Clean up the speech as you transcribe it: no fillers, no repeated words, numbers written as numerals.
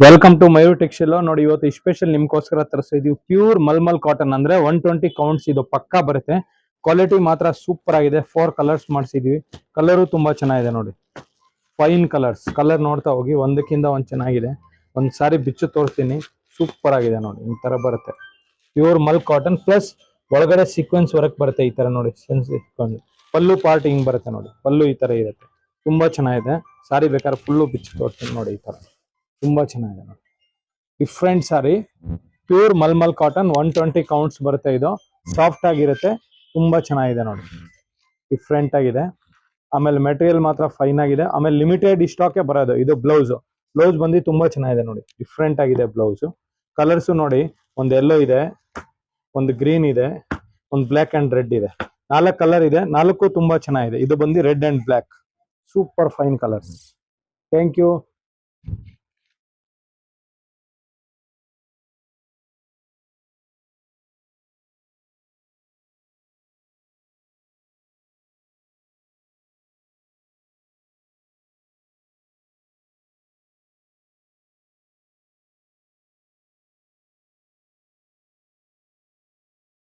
Welcome to Mayur textile. ನೋಡಿ, ಇವತ್ತು special ನಿಮ್ಗೋಸ್ಕರ ತರಿಸಿದೀವಿ. ಪ್ಯೂರ್ ಮಲ್ಮಲ್ ಕಾಟನ್ ಅಂದ್ರೆ 120 ಕೌಂಟ್ಸ್. ಇದು ಪಕ್ಕಾ ಬರುತ್ತೆ. ಕ್ವಾಲಿಟಿ ಮಾತ್ರ ಸೂಪರ್ ಆಗಿದೆ. 4 ಕಲರ್ಸ್ ಮಾಡಿಸಿದೀವಿ. ಕಲರು ತುಂಬಾ ಚೆನ್ನಾಗಿದೆ ನೋಡಿ. Fine colours. ಕಲರ್ ನೋಡ್ತಾ ಹೋಗಿ, ಒಂದಕ್ಕಿಂತ ಒಂದ್ ಚೆನ್ನಾಗಿದೆ. ಒಂದ್ ಸಾರಿ ಬಿಚ್ಚು ತೋರಿಸ್ತೀನಿ. ಸೂಪರ್ ಆಗಿದೆ ನೋಡಿ. ಈ ತರ ಬರುತ್ತೆ ಪ್ಯೂರ್ ಮಲ್ ಕಾಟನ್. ಪ್ಲಸ್ ಒಳಗಡೆ ಸೀಕ್ವೆನ್ಸ್ ವರ್ಕ್ ಬರುತ್ತೆ. ಈ ತರ ನೋಡಿ, ಪಲ್ಲು ಪಾರ್ಟ್ ಹಿಂಗ್ ಬರುತ್ತೆ ನೋಡಿ. ಪಲ್ಲು ಈ ತರ ಇರುತ್ತೆ. ತುಂಬಾ ಚೆನ್ನಾಗಿದೆ. ಸಾರಿ ಬೇಕಾದ್ರೆ ಫುಲ್ಲು ಬಿಚ್ಚು ತೋರಿಸ್ತೀನಿ ನೋಡಿ. ಈ ತರ ತುಂಬಾ ಚೆನ್ನಾಗಿದೆ ನೋಡಿ. ಡಿಫ್ರೆಂಟ್ ಸಾರಿ, ಪ್ಯೂರ್ ಮಲ್ಮಲ್ ಕಾಟನ್, 120 ಕೌಂಟ್ಸ್ ಬರುತ್ತೆ. ಇದು ಸಾಫ್ಟ್ ಆಗಿರುತ್ತೆ. ತುಂಬಾ ಚೆನ್ನಾಗಿದೆ ನೋಡಿ. ಡಿಫ್ರೆಂಟ್ ಆಗಿದೆ. ಆಮೇಲೆ ಮೆಟೀರಿಯಲ್ ಮಾತ್ರ ಫೈನ್ ಆಗಿದೆ. ಆಮೇಲೆ ಲಿಮಿಟೆಡ್ ಸ್ಟಾಕ್ ಬರೋದು. ಇದು ಬ್ಲೌಸ್ ಬಂದು ತುಂಬಾ ಚೆನ್ನಾಗಿದೆ ನೋಡಿ. ಡಿಫ್ರೆಂಟ್ ಆಗಿದೆ ಬ್ಲೌಸ್. ಕಲರ್ಸ್ ನೋಡಿ, ಒಂದು ಯೆಲ್ಲೋ ಇದೆ, ಒಂದು ಗ್ರೀನ್ ಇದೆ, ಒಂದು ಬ್ಲ್ಯಾಕ್ ಅಂಡ್ ರೆಡ್ ಇದೆ. 4 ಕಲರ್ ಇದೆ. 4 ತುಂಬಾ ಚೆನ್ನಾಗಿದೆ. ಇದು ಬಂದು red and black. Super fine colours. Thank you.